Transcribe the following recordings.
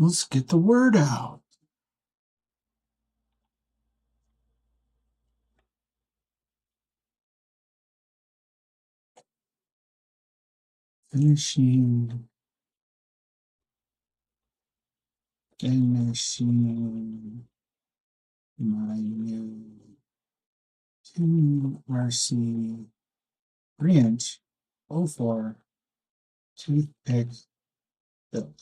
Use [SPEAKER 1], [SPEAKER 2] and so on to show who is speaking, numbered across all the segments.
[SPEAKER 1] Let's get the word out. Finishing my new TuneRC 3-inch O4 toothpick build.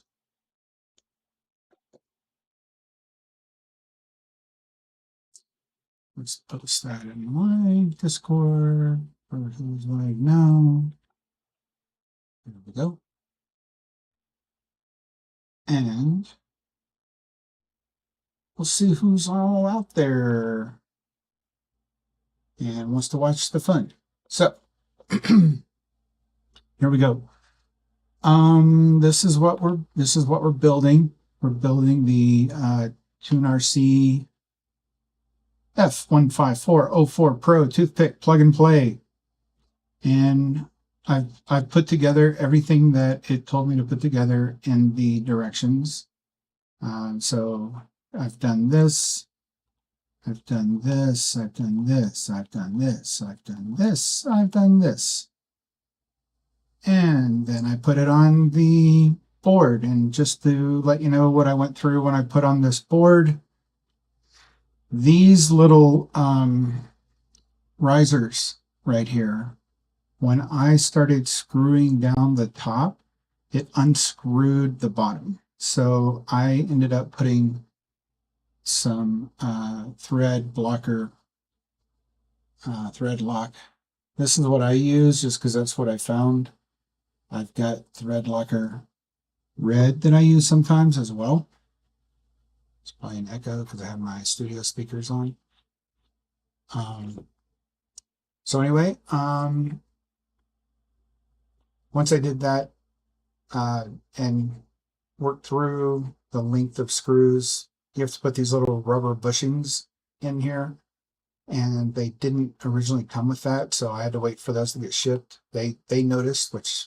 [SPEAKER 1] Let's post that in my Discord for who's live now. There we go. And we'll see who's all out there and wants to watch the fun. So here we go. This is what we're building. We're building the TuneRC F15404 Pro toothpick plug and play. And I've put together everything that it told me to put together in the directions. So I've done this, I've done this, I've done this, I've done this, I've done this, I've done this. And then I put it on the board. And just to let you know what I went through when I put on this board, these little risers right here, when I started screwing down the top, it unscrewed the bottom. So I ended up putting some thread lock. This is what I use just because that's what I found. I've got thread locker red that I use sometimes as well. It's probably an echo because I have my studio speakers on. So anyway, once I did that and worked through the length of screws, you have to put these little rubber bushings in here, and they didn't originally come with that, so I had to wait for those to get shipped. They noticed, which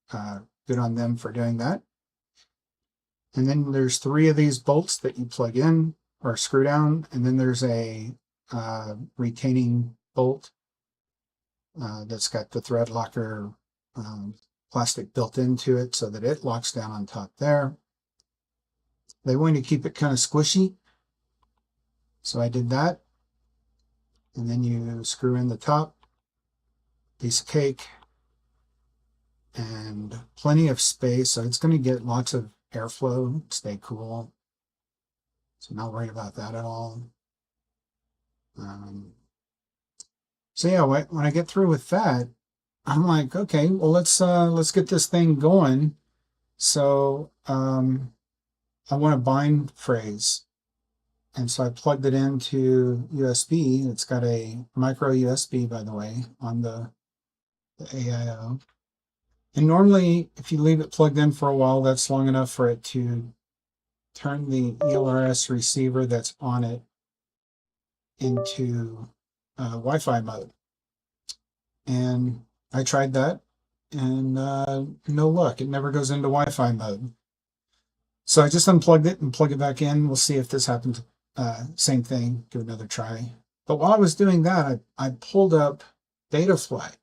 [SPEAKER 1] good on them for doing that. And then there's 3 of these bolts that you plug in or screw down, and then there's a retaining bolt that's got the thread locker plastic built into it so that it locks down on top there. They want to keep it kind of squishy, so I did that. And then you screw in the top, piece of cake, and plenty of space, so it's going to get lots of airflow, stay cool. So not worried about that at all. So yeah, when I get through with that, I'm like, okay, well let's get this thing going. So I want a bind phrase, and so I plugged it into USB. It's got a micro USB, by the way, on the AIO. And normally, if you leave it plugged in for a while, that's long enough for it to turn the ELRS receiver that's on it into Wi-Fi mode. And I tried that, and no luck. It never goes into Wi-Fi mode. So I just unplugged it and plug it back in. We'll see if this happens. Same thing, give it another try. But while I was doing that, I pulled up Betaflight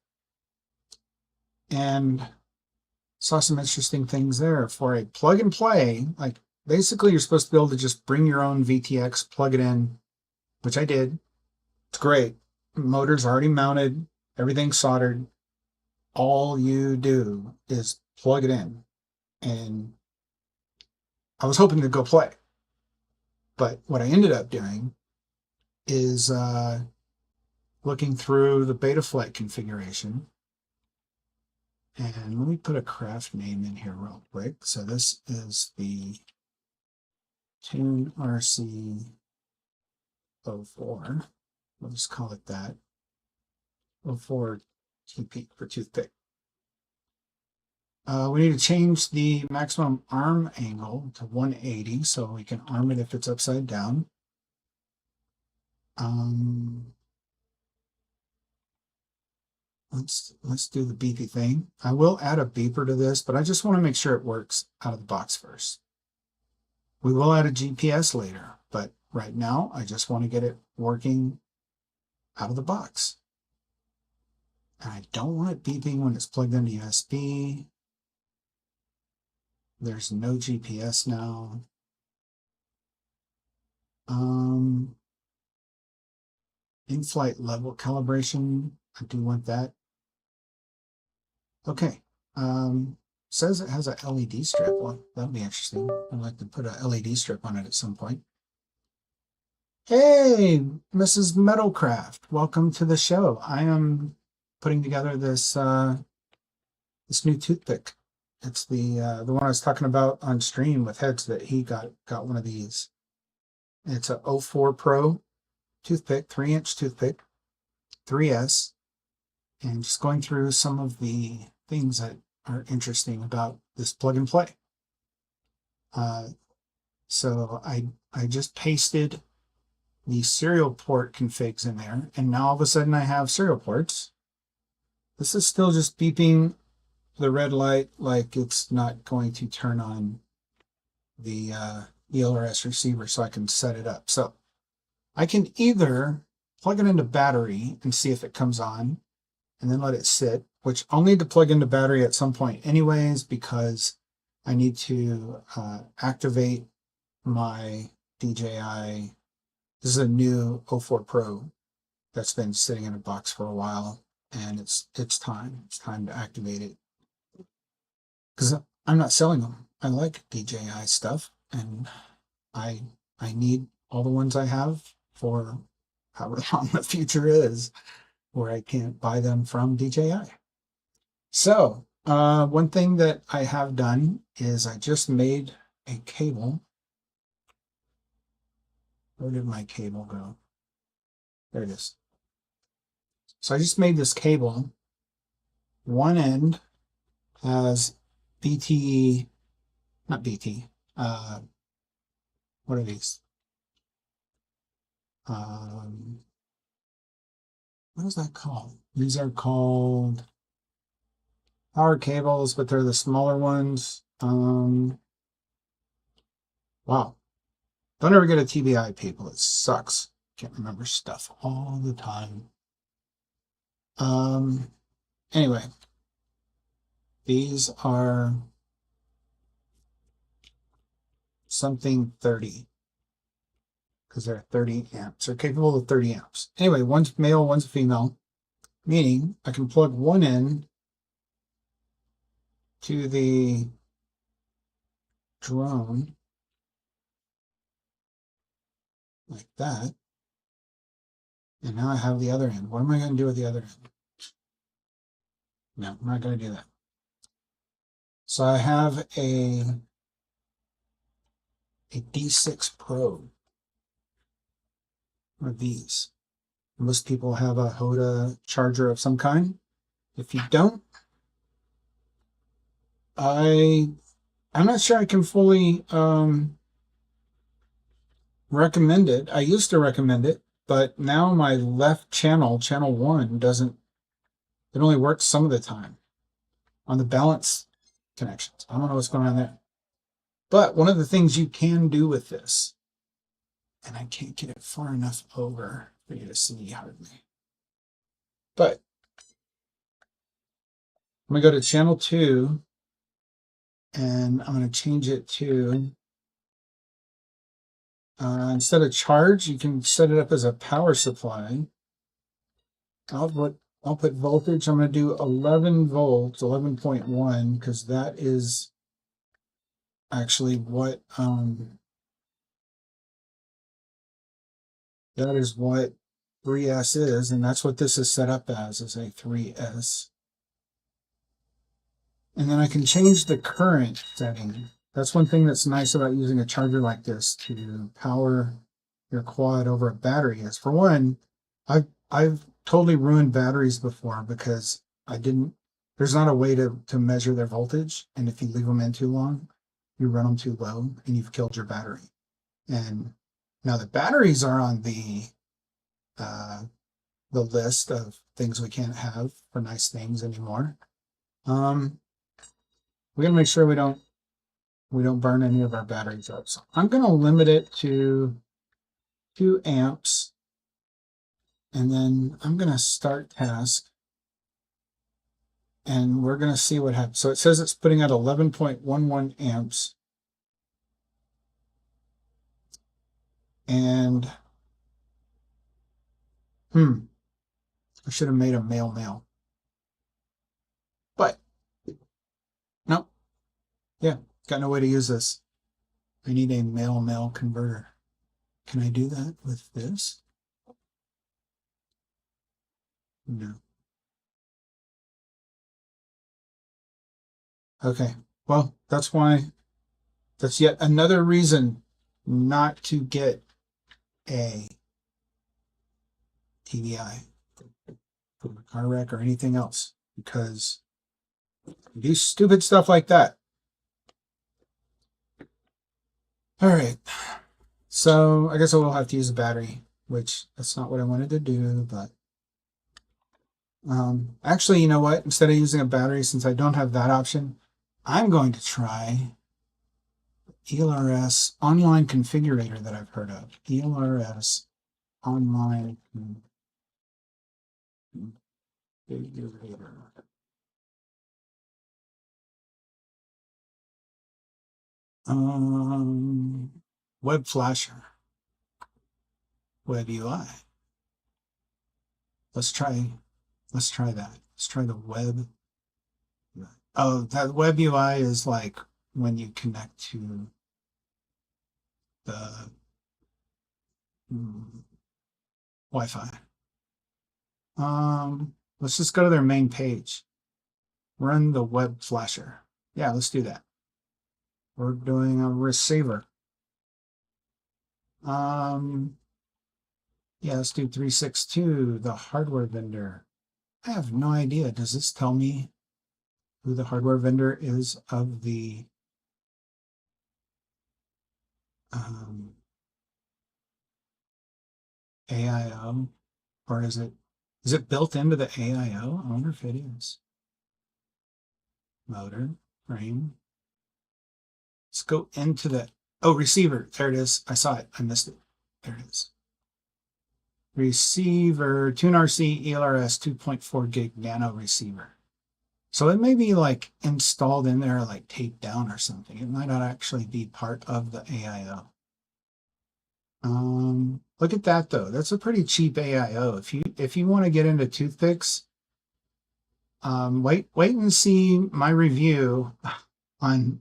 [SPEAKER 1] and saw some interesting things there for a plug and play. Like basically you're supposed to be able to just bring your own VTX, plug it in, which I did. It's great. Motor's already mounted, everything's soldered. All you do is plug it in. And I was hoping to go play. But what I ended up doing is looking through the Betaflight configuration. And let me put a craft name in here real quick. So this is the TuneRC O4. We'll just call it that. O4 TP for toothpick. We need to change the maximum arm angle to 180 so we can arm it if it's upside down. Let's do the beepy thing. I will add a beeper to this, but I just want to make sure it works out of the box first. We will add a GPS later, but right now I just want to get it working out of the box. And I don't want it beeping when it's plugged into USB. There's no GPS now. In-flight level calibration, I do want that. Okay. Says it has a LED strip. Well, that'll be interesting. I'd like to put a LED strip on it at some point. Hey, Mrs. Metalcraft, welcome to the show. I am putting together this this new toothpick. It's the one I was talking about on stream with Heads that he got one of these. It's a O4 Pro toothpick, 3-inch toothpick, 3S, and just going through some of the things that are interesting about this plug and play. So I just pasted the serial port configs in there, and now all of a sudden I have serial ports. This is still just beeping the red light like it's not going to turn on the ELRS receiver, so I can set it up. So I can either plug it into battery and see if it comes on and then let it sit, which I'll need to plug into battery at some point anyways, because I need to activate my DJI. This is a new O4 Pro that's been sitting in a box for a while, and it's time. It's time to activate it. Because I'm not selling them. I like DJI stuff, and I need all the ones I have for however long the future is, where I can't buy them from DJI. So one thing that I have done is I just made a cable. Where did my cable go? There it is. So I just made this cable. One end has BTE, not BT, what are these? What is that called? These are called power cables, but they're the smaller ones. Wow. Don't ever get a TBI, people. It sucks. Can't remember stuff all the time. Anyway, these are something 30 because they're 30 amps. They're capable of 30 amps. Anyway, one's male, one's female, meaning I can plug one end to the drone like that. And now I have the other end. What am I going to do with the other end? No, I'm not going to do that. So I have a D6 probe. One of these. Most people have a Hoda charger of some kind. If you don't, I'm not sure I can fully recommend it. I used to recommend it, but now my left channel, channel 1, doesn't, it only works some of the time on the balance connections. I don't know what's going on there. But one of the things you can do with this, and I can't get it far enough over for you to see hardly, but I'm going to go to channel 2, and I'm going to change it to, instead of charge, you can set it up as a power supply. I'll put voltage. I'm going to do 11 volts, 11.1, because that is actually what that is what 3S is, and that's what this is set up as, is a 3S. And then I can change the current setting. That's one thing that's nice about using a charger like this to power your quad over a battery is, for one, I've totally ruined batteries before because there's not a way to measure their voltage, and if you leave them in too long, you run them too low and you've killed your battery. And now the batteries are on the list of things we can't have for nice things anymore. We gotta make sure we don't we don't burn any of our batteries up. So I'm going to limit it to 2 amps. And then I'm going to start task. And we're going to see what happens. So it says it's putting out 11.11 amps. And, I should have made a male. But, no. Yeah, got no way to use this. I need a male converter. Can I do that with this? No. Okay, well, that's yet another reason not to get a TVI for a car wreck or anything else, because you do stupid stuff like that. All right, so I guess I will have to use a battery, which that's not what I wanted to do, but actually, you know what? Instead of using a battery, since I don't have that option, I'm going to try ELRS online configurator that I've heard of. ELRS online configurator. Web flasher. Web UI. Let's try that. Let's try the web. Oh, that web UI is like when you connect to the Wi-Fi. Let's just go to their main page. Run the web flasher. Yeah, let's do that. We're doing a receiver. Yeah, let's do 362, the hardware vendor. I have no idea. Does this tell me who the hardware vendor is of the AIO? Or is it built into the AIO? I wonder if it is. Motor, frame. Let's go into the, receiver. There it is. I saw it. I missed it. There it is. Receiver, TuneRC ELRS 2.4 gig nano receiver. So it may be like installed in there, like taped down or something. It might not actually be part of the AIO. Look at that though. That's a pretty cheap AIO. If you want to get into toothpicks, wait and see my review on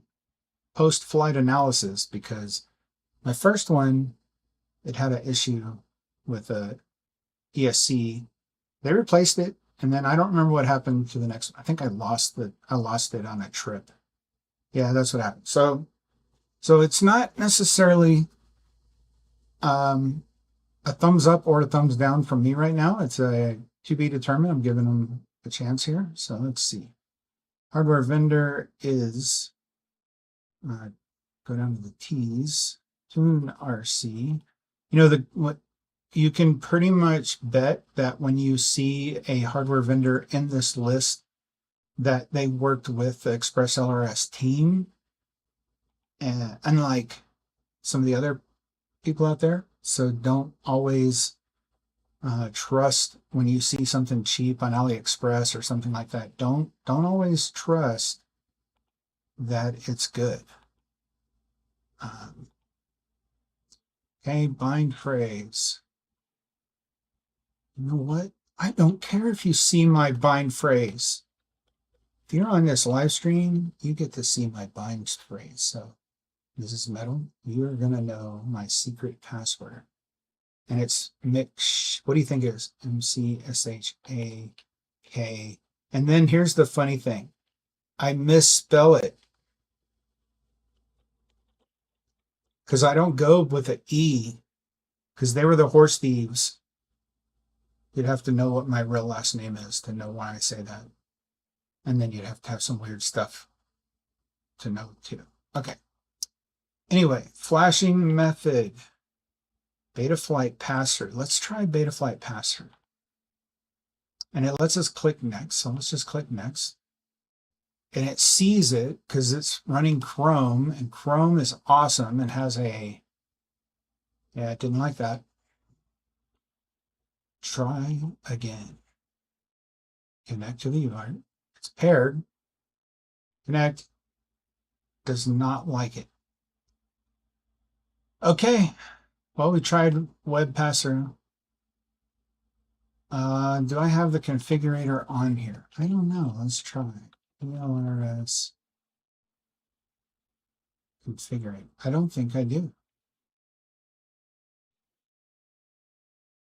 [SPEAKER 1] post-flight analysis, because my first one, it had an issue with a ESC. They replaced it, and then I don't remember what happened to the next one. I think I lost it on a trip. Yeah, that's what happened. So it's not necessarily a thumbs up or a thumbs down from me right now. It's a to be determined. I'm giving them a chance here. So let's see. Hardware vendor is go down to the T's. TuneRC. You know, what you can pretty much bet that when you see a hardware vendor in this list, that they worked with the Express LRS team, and unlike some of the other people out there. So don't always trust when you see something cheap on AliExpress or something like that. Don't always trust that it's good. Okay, bind phrase. You know what? I don't care if you see my bind phrase. If you're on this live stream, you get to see my bind phrase. So this is metal. You're going to know my secret password. And it's Mix. What do you think it is? MCSHAK. And then here's the funny thing. I misspell it, because I don't go with an E, because they were the horse thieves. You'd have to know what my real last name is to know why I say that. And then you'd have to have some weird stuff to know too. Okay. Anyway, flashing method. Betaflight pass-through. Let's try Betaflight pass-through. And it lets us click next. So let's just click next. and it sees it because it's running Chrome, and Chrome is awesome and has a, yeah, it didn't like that. Try again. Connect to the UART. It's paired. Connect. Does not like it. Okay. Well, we tried web passer. Do I have the configurator on here? I don't know. Let's try. TuneRC configure. I don't think I do.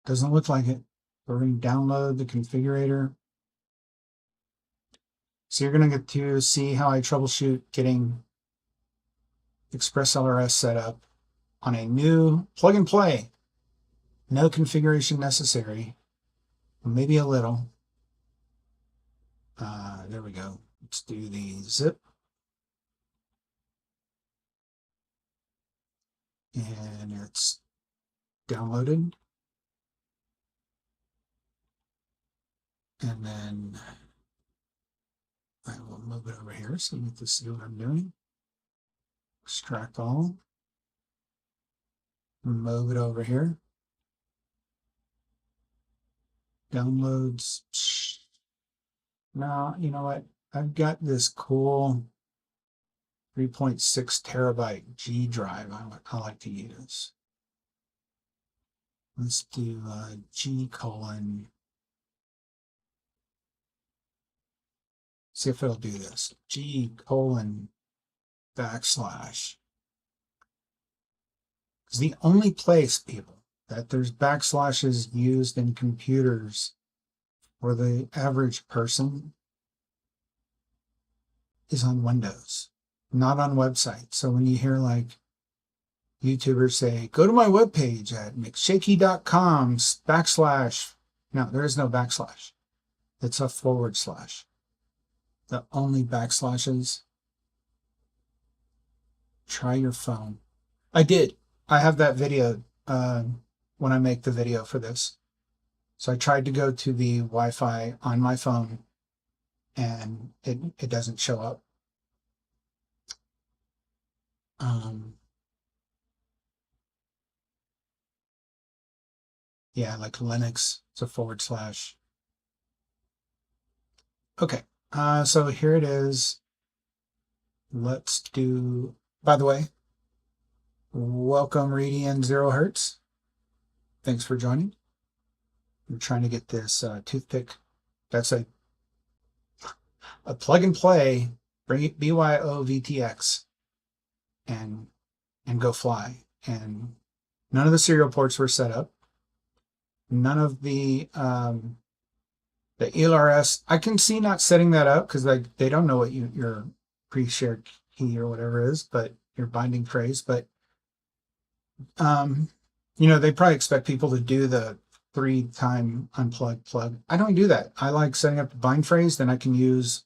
[SPEAKER 1] Doesn't look like it. We're going to download the configurator. So you're going to get to see how I troubleshoot getting ExpressLRS set up on a new plug and play. No configuration necessary. Maybe a little. There we go. Let's do the zip. And it's downloaded. And then I will move it over here so you get to see what I'm doing. Extract all. Move it over here. Downloads. Now, you know what? I've got this cool 3.6 terabyte G drive I like to use. Let's do G colon. See if it'll do this. G colon backslash. It's the only place, people, that there's backslashes used in computers for the average person is on Windows, not on websites. So when you hear like YouTubers say, go to my webpage at mcshaky.com backslash, no, there is no backslash. It's a forward slash. The only backslashes. Try your phone. I did. I have that video when I make the video for this. So I tried to go to the Wi-Fi on my phone and it doesn't show up. Yeah, like Linux, it's a forward slash. Okay, so here it is. Let's do, by the way, welcome Radian 0 Hertz. Thanks for joining. I'm trying to get this Toothpick. That's a plug and play, bring it BYO-VTX and go fly. And none of the serial ports were set up. None of the ELRS, I can see not setting that up because they don't know what your pre-shared key or whatever is, but your binding phrase. But you know, they probably expect people to do the 3-time unplug plug. I don't do that. I like setting up the bind phrase, then I can use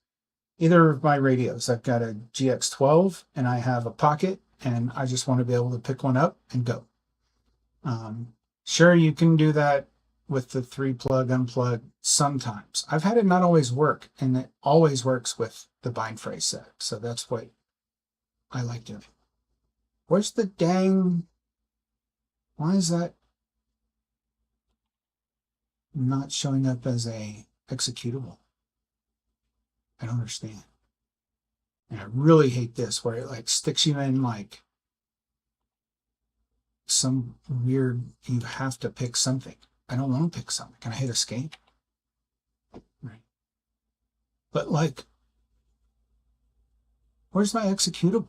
[SPEAKER 1] either of my radios. I've got a GX12 and I have a pocket, and I just want to be able to pick one up and go. Sure, you can do that with the 3-plug unplug sometimes. I've had it not always work, and it always works with the bind phrase set. So that's what I like doing. Where's the dang, why is that not showing up as a executable? I don't understand. And I really hate this where it like sticks you in like some weird, you have to pick something. I don't want to pick something. Can I hit escape? Right. But like, where's my executable?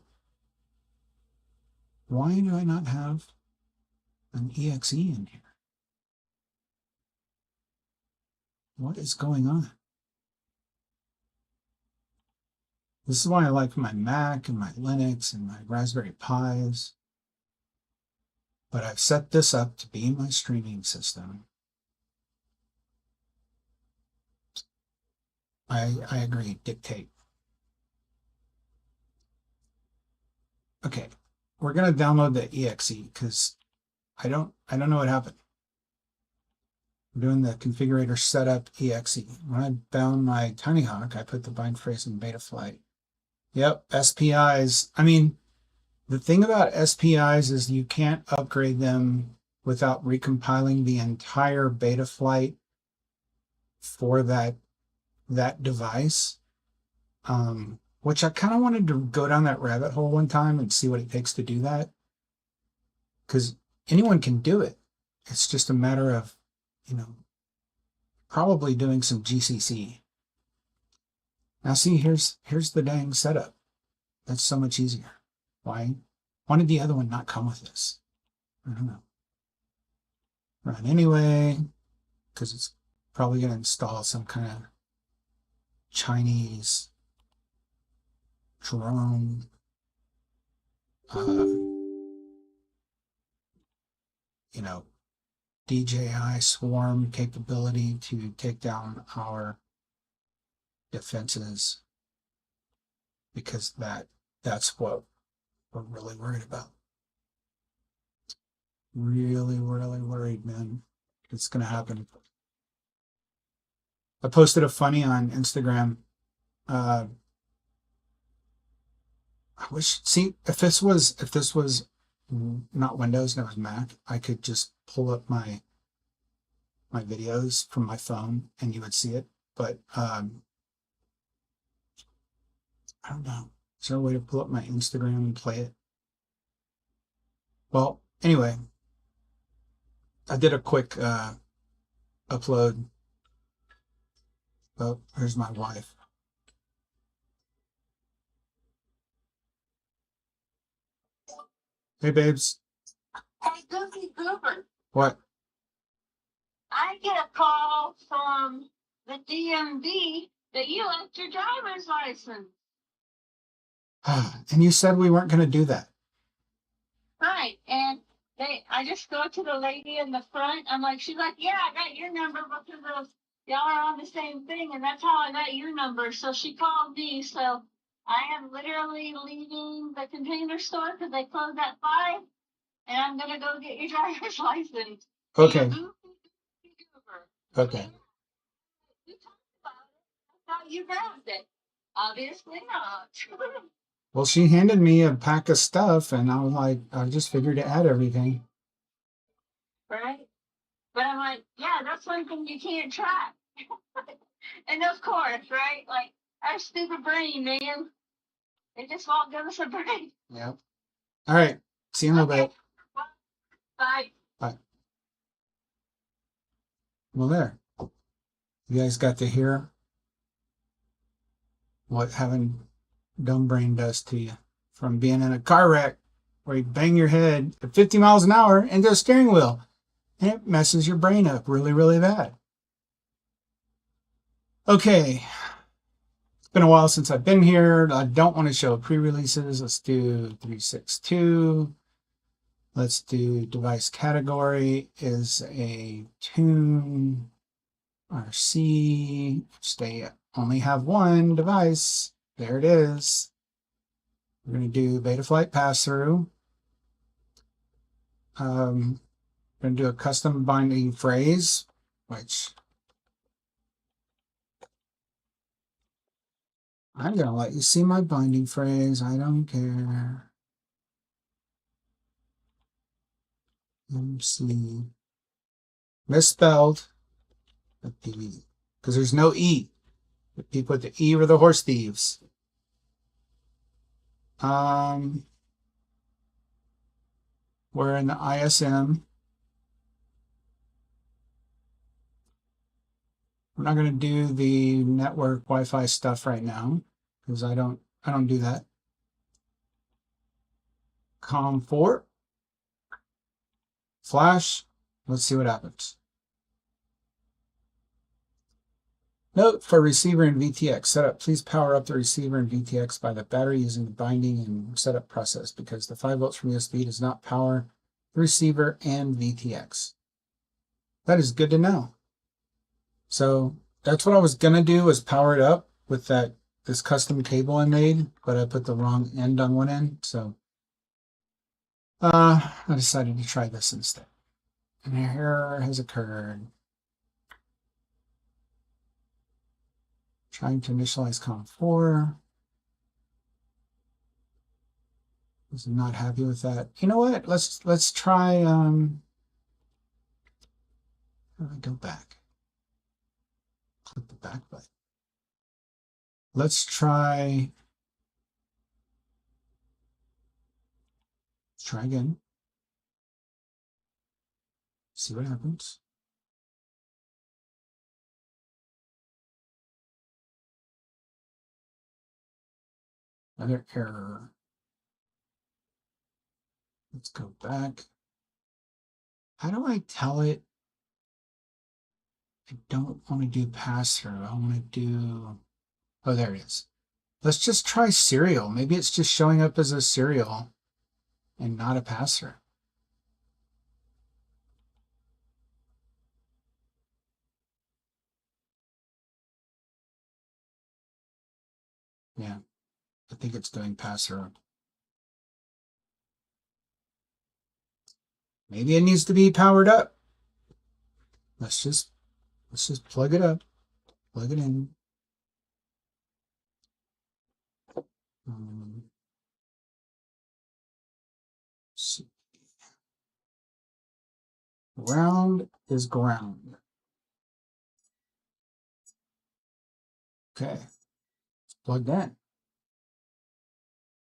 [SPEAKER 1] Why do I not have an exe in here? What is going on? This is why I like my Mac and my Linux and my Raspberry Pis. But I've set this up to be my streaming system. I agree, dictate. Okay, we're gonna download the exe because I don't know what happened. I'm doing the configurator setup exe. When I bound my TinyHawk, I put the bind phrase in Betaflight. Yep, SPIs. I mean, the thing about SPIs is you can't upgrade them without recompiling the entire beta flight for that device. Which I kind of wanted to go down that rabbit hole one time and see what it takes to do that. Because anyone can do it. It's just a matter of, you know, probably doing some GCC. Now see, here's the dang setup. That's so much easier. Why did the other one not come with this? I don't know. Run anyway, because it's probably going to install some kind of Chinese drone you know, DJI swarm capability to take down our defenses, because that's what we're really worried about. Really, really worried, man. It's gonna happen. I posted a funny on Instagram. I wish, see, if this was not Windows and it was Mac, I could just pull up my videos from my phone and you would see it. But I don't know. Is there a way to pull up my Instagram and play it? Well, anyway, I did a quick upload. Oh, here's my wife. Hey, babes.
[SPEAKER 2] Hey, Goofy Goober.
[SPEAKER 1] What?
[SPEAKER 2] I get a call from the DMV that you left your driver's license.
[SPEAKER 1] And you said we weren't going to do that.
[SPEAKER 2] Right, and I just go to the lady in the front. I'm like, she's like, yeah, I got your number because of y'all are on the same thing, and that's how I got your number. So she called me. So I am literally leaving the Container Store because they close at 5, and I'm gonna go get your driver's license.
[SPEAKER 1] Okay.
[SPEAKER 2] Goofy Goober.
[SPEAKER 1] Okay.
[SPEAKER 2] You talked about it. I thought you grabbed it. Obviously not.
[SPEAKER 1] Well, she handed me a pack of stuff, and I was like, I just figured to add everything.
[SPEAKER 2] Right? But I'm like, yeah, that's one thing you can't track. And of course, right? Like, our stupid brain, man. It just won't give us a break.
[SPEAKER 1] Yep. All right. See you in a little bit.
[SPEAKER 2] Bye.
[SPEAKER 1] Bye. Well, there. You guys got to hear what having dumb brain does to you from being in a car wreck where you bang your head at 50 miles an hour into a steering wheel and it messes your brain up really, really bad. Okay. It's been a while since I've been here. I don't want to show pre-releases. Let's do 362. Let's do device category is a TuneRC. They only have one device. There it is. We're going to do beta flight pass-through. We're going to do a custom binding phrase, which I'm going to let you see my binding phrase. I don't care. MC. Misspelled. Because there's no E. You put the E for the horse thieves. We're in the ISM. We're not going to do the network Wi-Fi stuff right now because I don't do that. COM4. Flash. Let's see what happens. Note for receiver and VTX setup, please power up the receiver and VTX by the battery using the binding and setup process because the 5 volts from USB does not power the receiver and VTX. That is good to know. So that's what I was going to do, was power it up with this custom cable I made, but I put the wrong end on one end. So I decided to try this instead. An error has occurred. Trying to initialize COM4. Was not happy with that. You know what? Let's try how do I go back? Click the back button. Let's try again. See what happens. Another error. Let's go back. How do I tell it? I don't want to do pass-through. I want to do, oh, there it is. Let's just try serial. Maybe it's just showing up as a serial and not a pass-through. Yeah, I think it's doing pass-through. Maybe it needs to be powered up. Let's just plug it up, plug it in. See. Ground is ground. Okay, it's plugged in.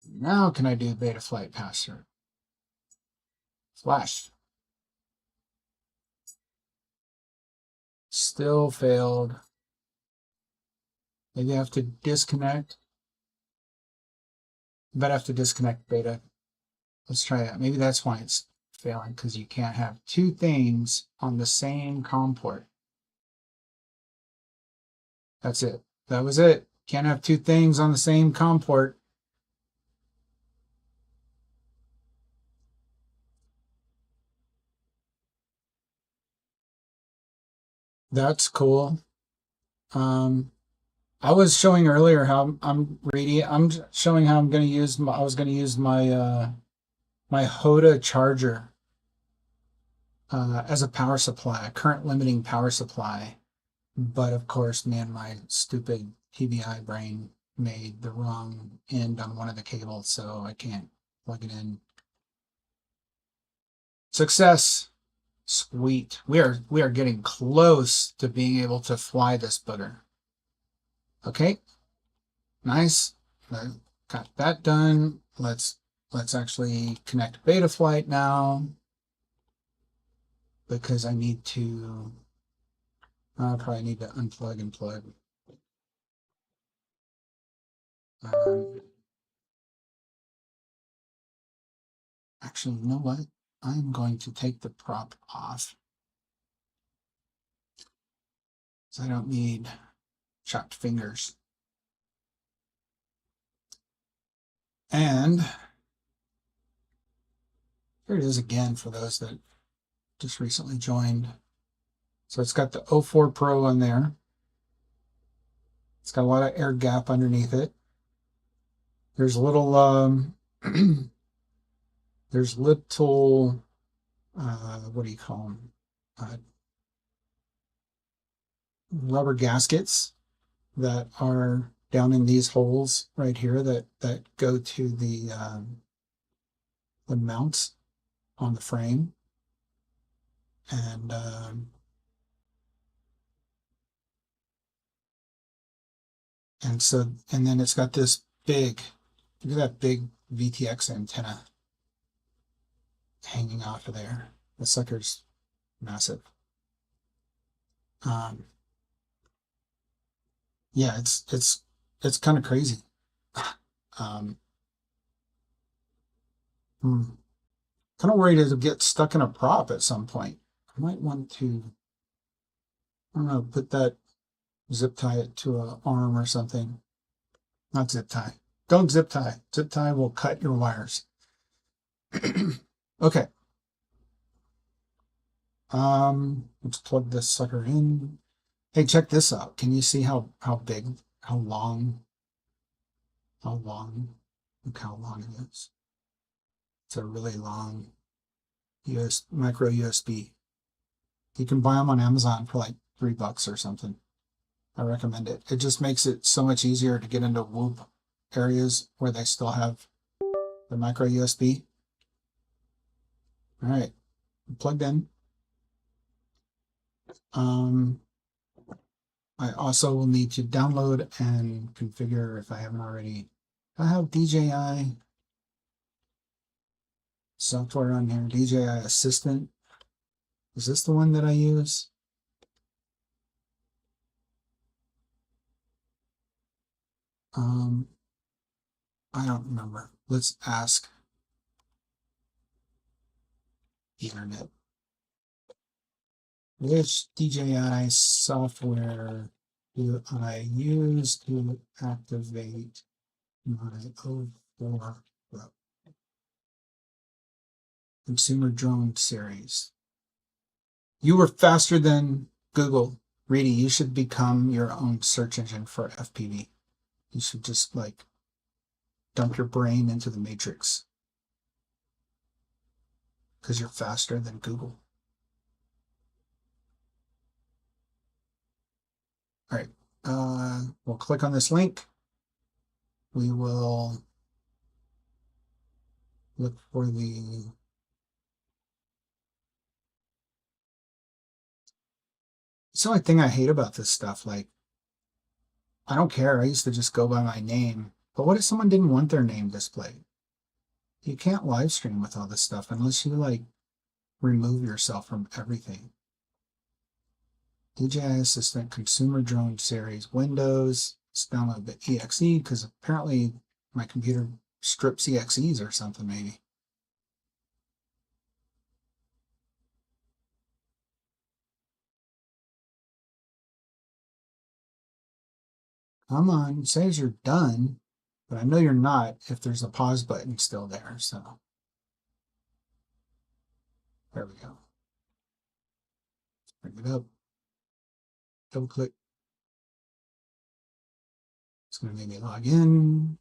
[SPEAKER 1] Now can I do beta flight pass-through? Flash. Still failed. Maybe I have to disconnect. But I have to disconnect beta. Let's try that. Maybe that's why it's failing, because you can't have two things on the same COM port. That's it. That was it. Can't have two things on the same COM port. That's cool. I was showing earlier how I'm showing how I'm going to use I was going to use my my Hoda charger as a power supply, a current limiting power supply. But of course, man, my stupid TBI brain made the wrong end on one of the cables, so I can't plug it in. Success. Sweet. We are getting close to being able to fly this booger. Okay. Nice. I got that done. Let's actually connect beta flight now, because I need to probably need to unplug and plug. Actually, you know what? I'm going to take the prop off, so I don't need chopped fingers. And here it is again for those that just recently joined. So it's got the O4 Pro in there. It's got a lot of air gap underneath it. There's little there's little what do you call them? Rubber gaskets that are down in these holes right here that go to the mounts on the frame. And then it's got this big, look at that big VTX antenna hanging off of there. The sucker's massive. Yeah, it's kind of crazy. Kind of worried it'll get stuck in a prop at some point. I might want to, I don't know, put that, zip tie it to an arm or something. Not zip tie. Don't zip tie. Zip tie will cut your wires. Okay. Let's plug this sucker in. Hey, check this out. Can you see how big, how long, look how long it is. It's a really long micro USB. You can buy them on Amazon for like $3 or something. I recommend it. It just makes it so much easier to get into whoop areas where they still have the micro USB. All right, plugged in. I also will need to download and configure, if I haven't already. I have DJI software on here, DJI Assistant. Is this the one that I use? I don't remember. Let's ask the internet. Which DJI software do I use to activate my O4 Pro consumer drone series? You were faster than Google. Reedy, you should become your own search engine for FPV. You should just like dump your brain into the matrix because you're faster than Google. All right, we'll click on this link. We will look for the It's the only thing I hate about this stuff. Like, I don't care. I used to just go by my name. But what if someone didn't want their name displayed? You can't live stream with all this stuff unless you like remove yourself from everything. DJI Assistant Consumer Drone Series Windows. Let's download the EXE because apparently my computer strips EXEs or something maybe. Come on, it says you're done, but I know you're not if there's a pause button still there, so. There we go. Bring it up. Double click. It's going to make me log in.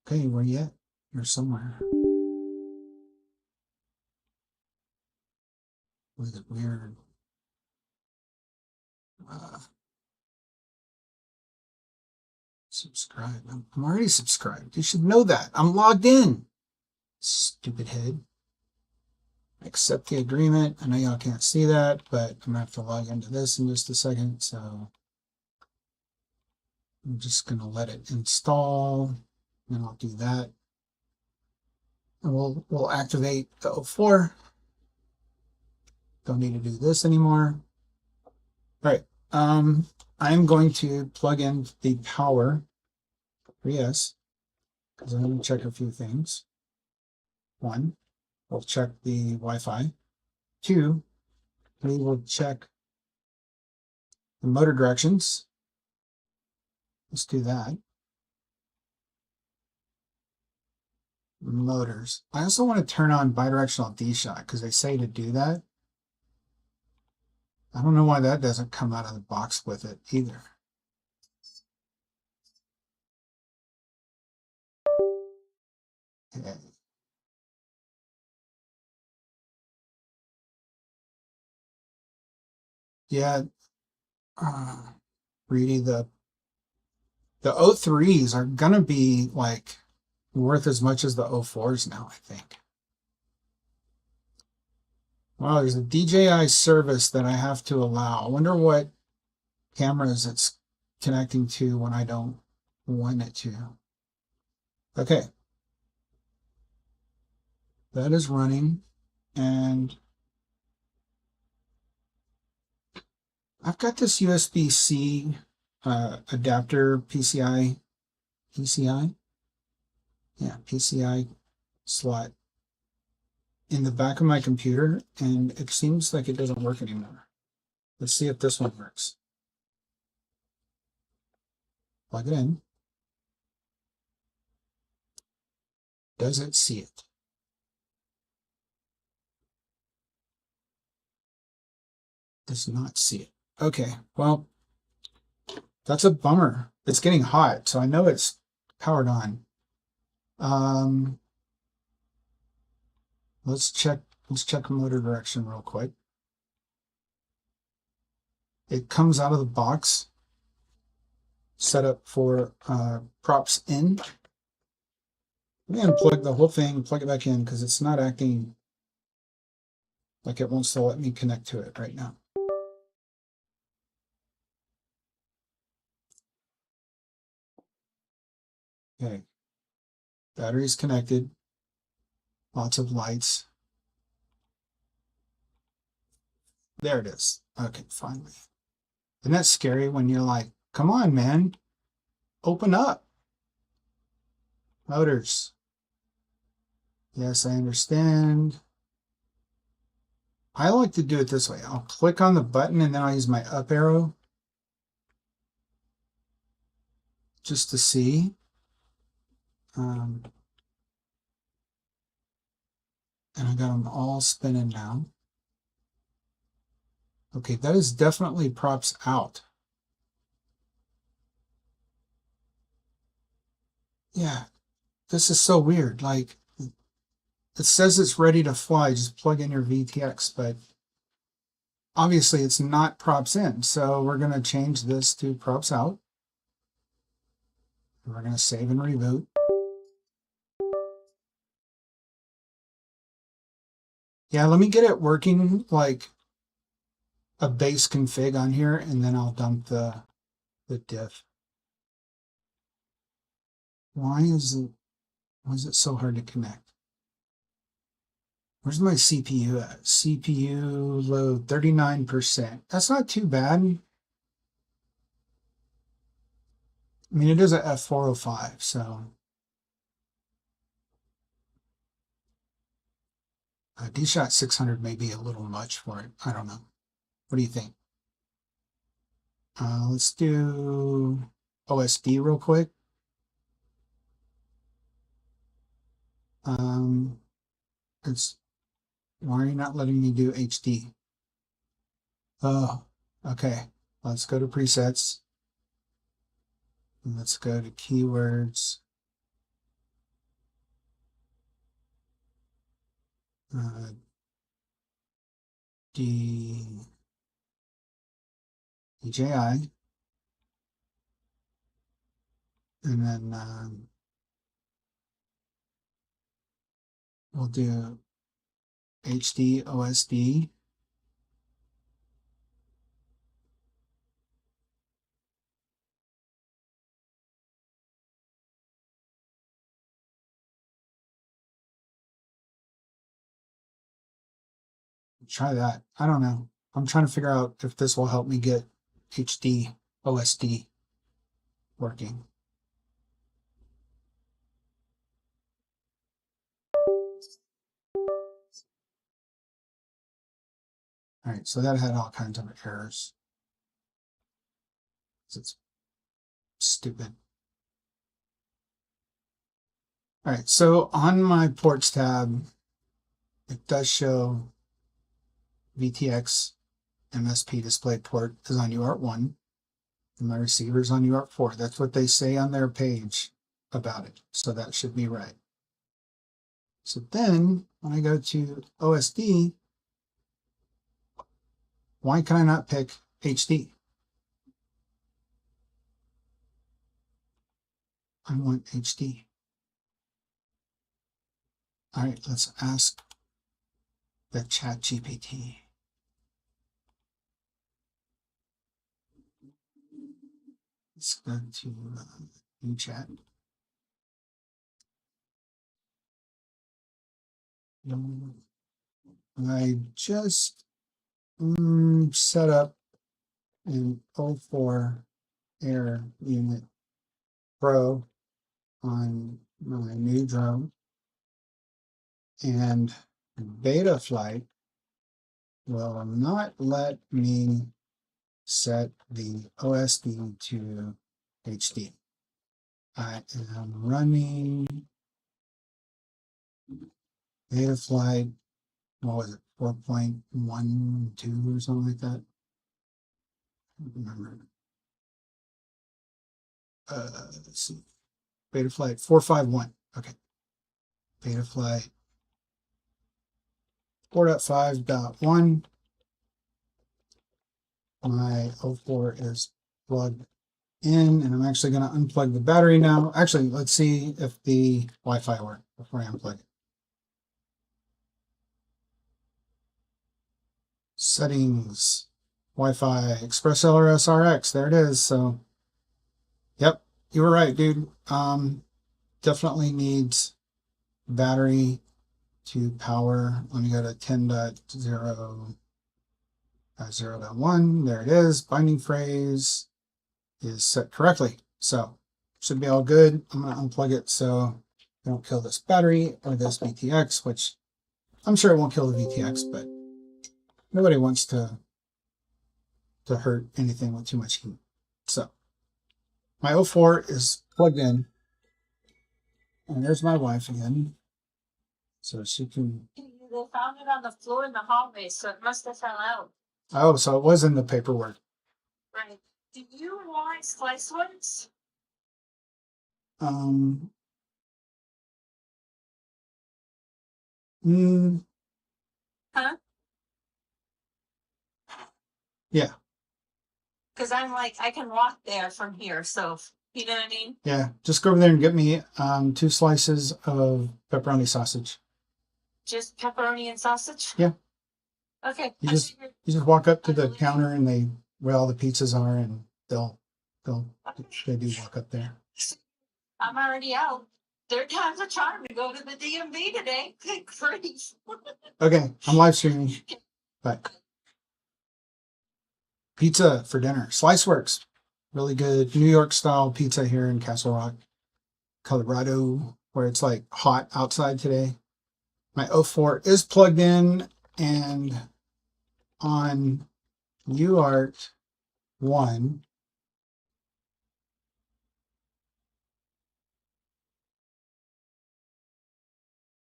[SPEAKER 1] Okay, where you at? You're somewhere. Was it weird? Subscribe. I'm already subscribed. You should know that. I'm logged in. Stupid head. Accept the agreement. I know y'all can't see that, but I'm going to have to log into this in just a second. So I'm just going to let it install. And I'll do that. And we'll activate the O4. Don't need to do this anymore. All right. I'm going to plug in the power. Yes, because I'm going to check a few things. One, we'll check the Wi-Fi. Two, we will check the motor directions. Let's do that. Motors. I also want to turn on bidirectional D-shot because they say to do that. I don't know why that doesn't come out of the box with it either. Okay. Yeah, Reedy, the O3s are gonna be like worth as much as the O4s now, I think. Wow, there's a DJI service that I have to allow. I wonder what cameras it's connecting to when I don't want it to. Okay. That is running, and I've got this USB-C adapter PCI, yeah, PCI slot in the back of my computer, and it seems like it doesn't work anymore. Let's see if this one works. Plug it in. Does it see it? Does not see it. Okay, well, that's a bummer. It's getting hot, so I know it's powered on. Let's check motor direction real quick. It comes out of the box setup for props in. I'm going to plug the whole thing, plug it back in, because it's not acting like it wants to let me connect to it right now. Okay, battery's connected, lots of lights. There it is. Okay, finally. Isn't that scary when you're like, come on, man, open up. Motors. Yes, I understand. I like to do it this way. I'll click on the button and then I'll use my up arrow just to see. And I got them all spinning now. Okay, that is definitely props out. Yeah, this is so weird. Like, it says it's ready to fly. Just plug in your VTX, but obviously it's not props in. So we're going to change this to props out. We're going to save and reboot. Yeah, let me get it working like a base config on here, and then I'll dump the diff. Why is it so hard to connect? Where's my CPU at? CPU load 39%. That's not too bad. I mean, it is a F405, so D-Shot 600 may be a little much for it. I don't know. What do you think? Let's do OSD real quick. Why are you not letting me do HD? Oh, okay. Let's go to presets. And let's go to keywords. DJI. And then we'll do HD OSD. Try that. I don't know. I'm trying to figure out if this will help me get HD OSD working. All right, so that had all kinds of errors. It's stupid. All right, so on my ports tab, it does show VTX MSP display port is on UART1, and my receiver is on UART4. That's what they say on their page about it, so that should be right. So then, when I go to OSD, why can I not pick HD? I want HD. All right, let's ask the chat GPT. Let's go to new chat. I just set up an O4 Air Unit Pro on my new drone, and Betaflight will not let me set the OSD to HD. I am running Betaflight, what was it, 4.12 or something like that? I don't remember. Let's see. Betaflight 451. Okay. Betaflight 4.5.1. My O4 is plugged in, and I'm actually going to unplug the battery now. Actually, let's see if the Wi-Fi works before I unplug it. Settings, Wi-Fi, Express LRS RX. There it is. So, yep, you were right, dude. Definitely needs battery to power. Let me go to 10.0.0.1. There it is. Binding phrase is set correctly. So should be all good. I'm going to unplug it so I don't kill this battery or this VTX, which I'm sure it won't kill the VTX, but nobody wants to hurt anything with too much heat. So my O4 is plugged in, and there's my wife again. So she can.
[SPEAKER 2] They found it on the floor in the hallway, so it must have fell out.
[SPEAKER 1] Oh, so it was in the paperwork.
[SPEAKER 2] Right. Do you want slice words? Huh?
[SPEAKER 1] Yeah.
[SPEAKER 2] Because I'm like, I can walk there from here, so you know what I mean?
[SPEAKER 1] Yeah. Just go over there and get me 2 slices of pepperoni sausage.
[SPEAKER 2] Just pepperoni and sausage?
[SPEAKER 1] Yeah.
[SPEAKER 2] Okay.
[SPEAKER 1] You just walk up to the counter and they where all the pizzas are, and they do walk up there.
[SPEAKER 2] I'm already out. Third time's a charm to go to the DMV today. Good grief.
[SPEAKER 1] Okay, I'm live streaming. Bye. Pizza for dinner. Sliceworks. Really good New York style pizza here in Castle Rock, Colorado, where it's like hot outside today. My O4 is plugged in, and on UART 1,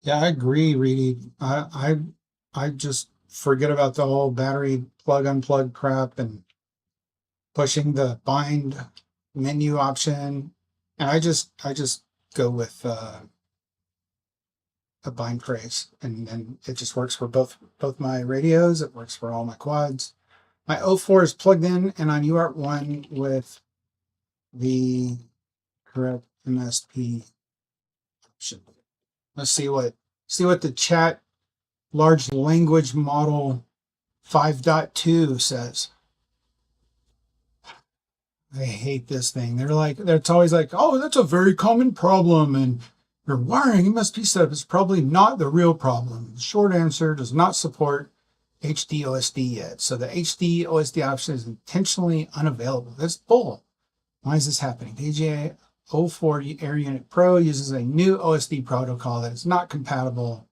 [SPEAKER 1] yeah, I agree, Reedy. I just forget about the whole battery plug unplug crap and pushing the bind menu option, and I just go with a bind phrase, and then it just works for both my radios. It works for all my quads. My O4 is plugged in and on UART 1 with the correct MSP option. Let's see what the chat large language model 5.2 says. I hate this thing. It's always like, oh, that's a very common problem, and your wiring MSP setup is probably not the real problem. The short answer, does not support HD OSD yet. So the HD OSD option is intentionally unavailable. That's bull. Why is this happening? AGA O4 Air Unit Pro uses a new OSD protocol that is not compatible.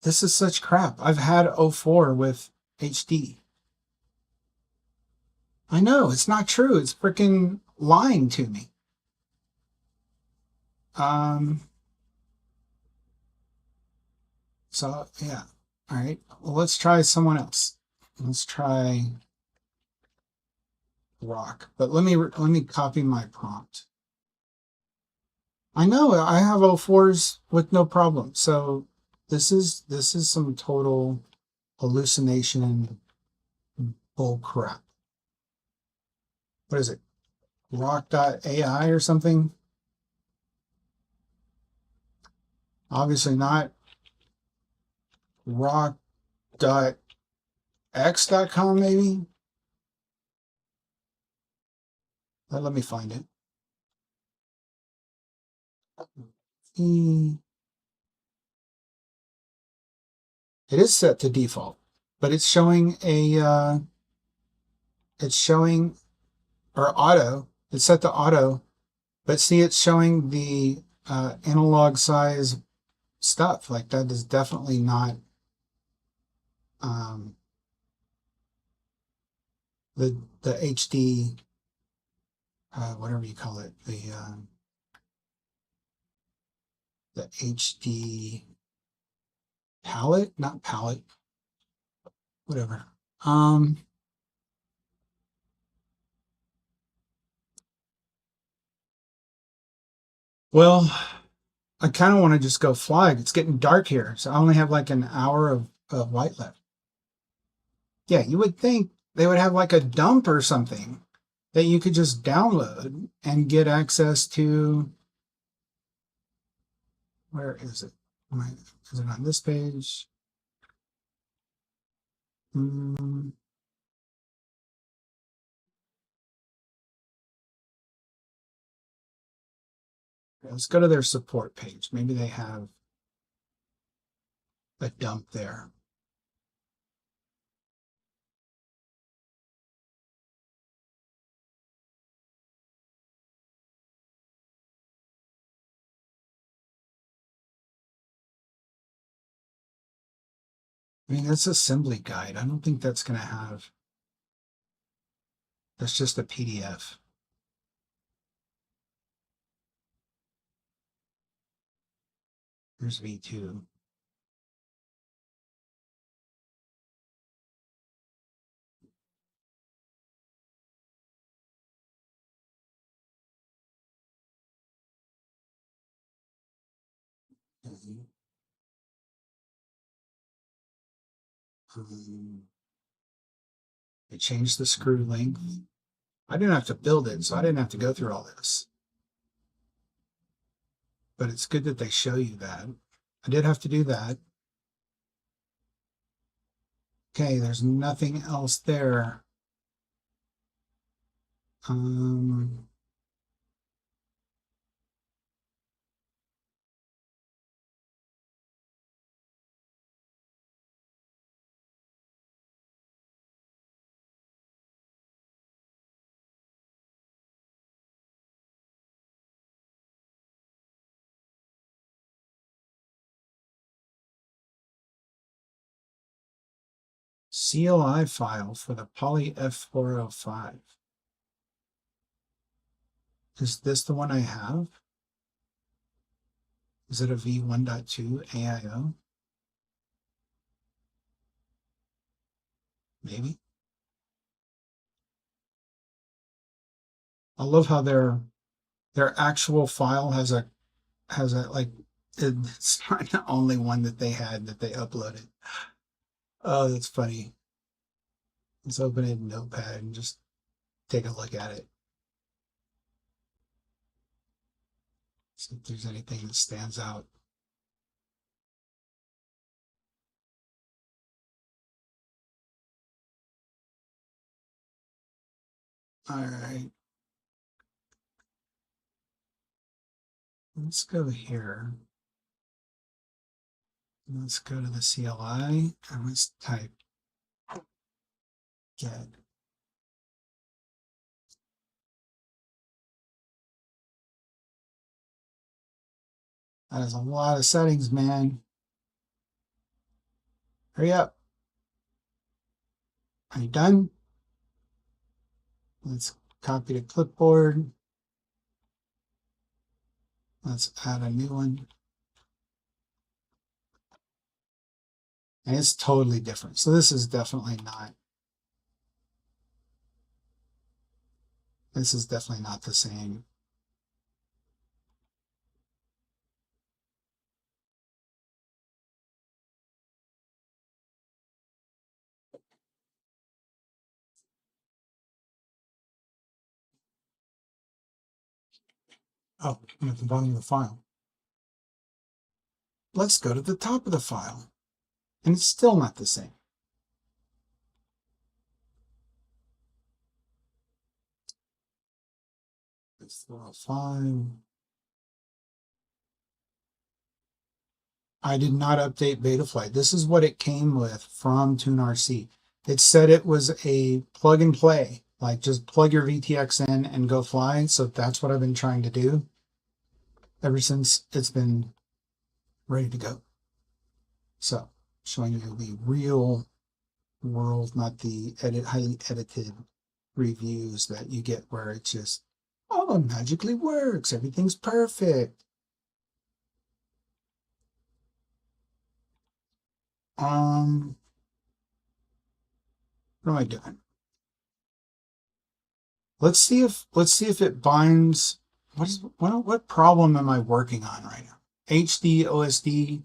[SPEAKER 1] This is such crap. I've had O4 with HD. I know, it's not true. It's freaking lying to me. So yeah. All right. Well, let's try someone else. Let's try Rock. But let me copy my prompt. I know I have O4s with no problem. So this is some total hallucination bull crap. What is it? Rock.ai or something? Obviously not rock.x.com maybe? Let me find it. It is set to default, but it's showing or auto. It's set to auto, but see, it's showing the analog size stuff. Like that is definitely not the HD whatever you call it, the HD palette, not palette, whatever. Well, I kind of want to just go flag. It's getting dark here, so I only have like an hour of light left. Yeah, you would think they would have like a dump or something that you could just download and get access to. Where is it? Is it on this page? Mm, let's go to their support page. Maybe they have a dump there. I mean, that's assembly guide. I don't think that's going to have. That's just a PDF. Here's V2. They changed the screw length. I didn't have to build it, so I didn't have to go through all this. But it's good that they show you that. I did have to do that. Okay, there's nothing else there. CLI file for the Poly F405. Is this the one I have? Is it a V1.2 AIO? Maybe. I love how their actual file has a like, it's not the only one that they had that they uploaded. Oh, that's funny. Let's open it in Notepad and just take a look at it. See if there's anything that stands out. All right. Let's go here. Let's go to the CLI and let's type get. That is a lot of settings, man. Hurry up. Are you done? Let's copy the clipboard. Let's add a new one. And it's totally different. So this is definitely not. This is definitely not the same. Oh, I'm at the bottom of the file. Let's go to the top of the file. And it's still not the same. It's 405. I did not update Betaflight. This is what it came with from TuneRC. It said it was a plug and play, like just plug your VTX in and go fly. So that's what I've been trying to do ever since it's been ready to go. So showing you the real world, not the highly edited reviews that you get where it just, oh, it magically works. Everything's perfect. What am I doing? Let's see if it binds. What problem am I working on right now? HD, OSD.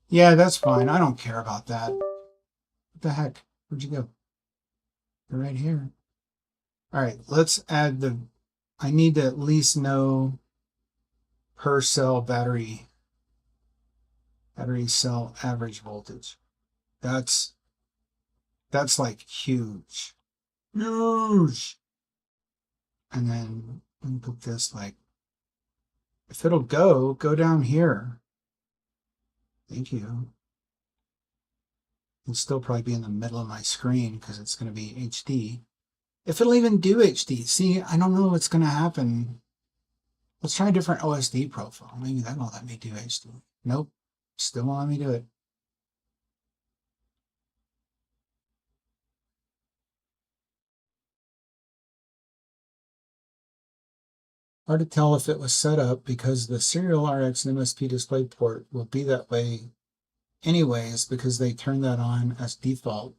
[SPEAKER 1] Yeah, that's fine. I don't care about that. What the heck? Where'd you go? They're right here. All right, let's add the, I need to at least know per cell battery cell average voltage. That's like huge. Huge. And then we can put this like, if it'll go down here. Thank you. It'll still probably be in the middle of my screen because it's going to be HD. If it'll even do HD. See, I don't know what's going to happen. Let's try a different OSD profile. Maybe that'll let me do HD. Nope. Still won't let me do it. Hard to tell if it was set up because the serial RX and MSP display port will be that way anyways because they turned that on as default.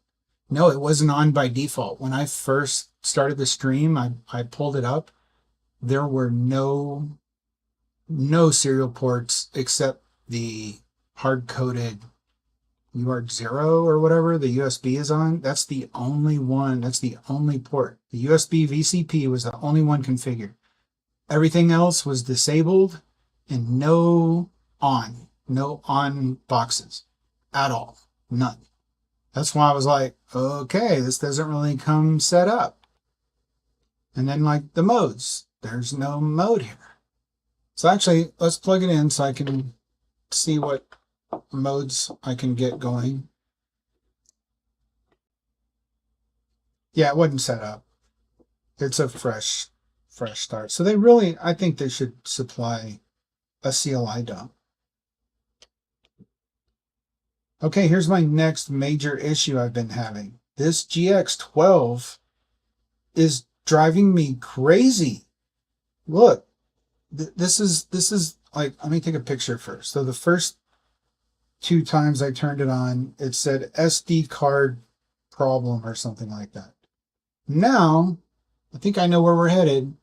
[SPEAKER 1] No, it wasn't on by default. When I first started the stream, I pulled it up. There were no serial ports except the hard-coded UART 0 or whatever the USB is on. That's the only one. That's the only port. The USB VCP was the only one configured. Everything else was disabled and no on boxes at all. None. That's why I was like, okay, this doesn't really come set up. And then like the modes, there's no mode here. So actually, let's plug it in so I can see what modes I can get going. Yeah, it wasn't set up. It's a fresh start. So they really, I think they should supply a CLI dump. Okay, here's my next major issue I've been having. This GX12 is driving me crazy. Look, this is like, let me take a picture first. So the first 2 times I turned it on, it said SD card problem or something like that. Now, I think I know where we're headed.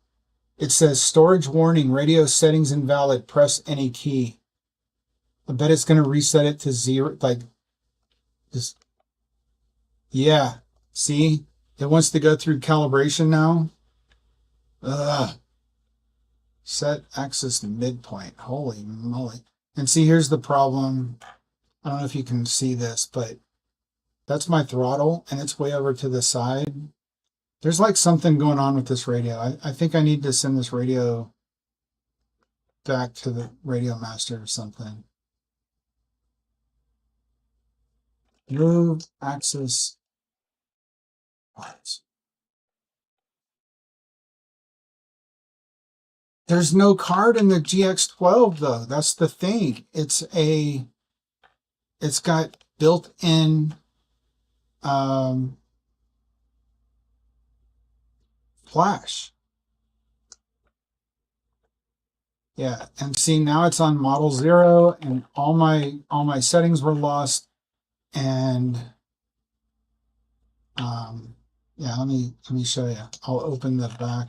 [SPEAKER 1] It says storage warning, radio settings invalid, press any key. I bet it's going to reset it to 0. Like, just, yeah. See, it wants to go through calibration now. Ugh. Set axis midpoint. Holy moly. And see, here's the problem. I don't know if you can see this, but that's my throttle and it's way over to the side. There's like something going on with this radio. I think I need to send this radio back to the radio master or something. Move axis. There's no card in the GX12 though. That's the thing. It's got built-in flash. Yeah, and see now it's on model 0 and all my settings were lost. And yeah, let me show you. I'll open the back.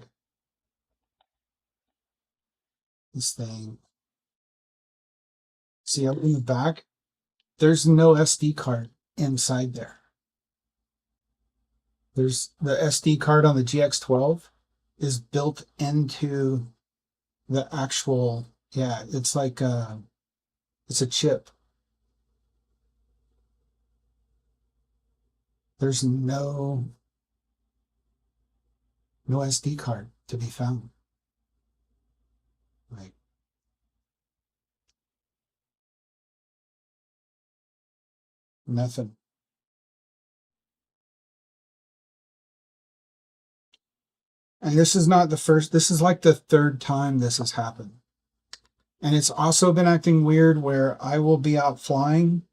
[SPEAKER 1] This thing. See, up in the back, there's no SD card inside there. There's the SD card on the GX12 is built into the actual, yeah, it's like it's a chip. There's no SD card to be found. Like, nothing. And this is not the first, this is like the 3rd time this has happened. And it's also been acting weird where I will be out flying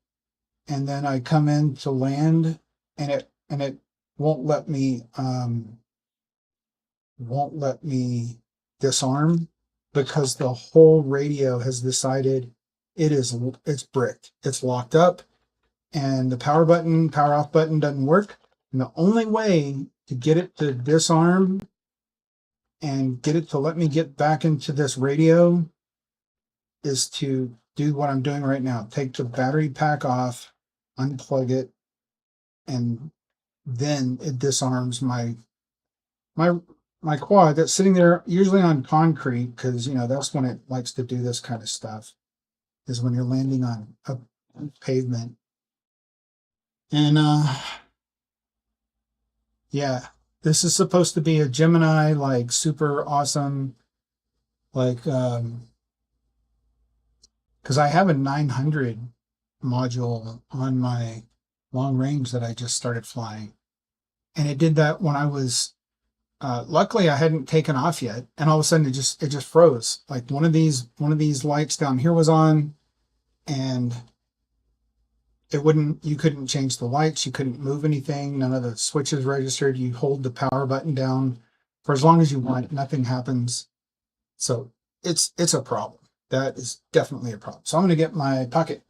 [SPEAKER 1] and then I come in to land and it won't let me disarm because the whole radio has decided it's bricked. It's locked up and the power off button doesn't work. And the only way to get it to disarm and get it to let me get back into this radio is to do what I'm doing right now. Take the battery pack off, unplug it, and then it disarms my my quad that's sitting there usually on concrete, because you know that's when it likes to do this kind of stuff, is when you're landing on a pavement. And yeah, this is supposed to be a Gemini, like super awesome, like because I have a 900 module on my long range that I just started flying, and it did that when I was luckily I hadn't taken off yet, and all of a sudden it just froze. Like one of these lights down here was on, and it wouldn't. You couldn't change the lights. You couldn't move anything. None of the switches registered. You hold the power button down for as long as you want. Nothing happens. So it's a problem. That is definitely a problem. So I'm going to get my pocket.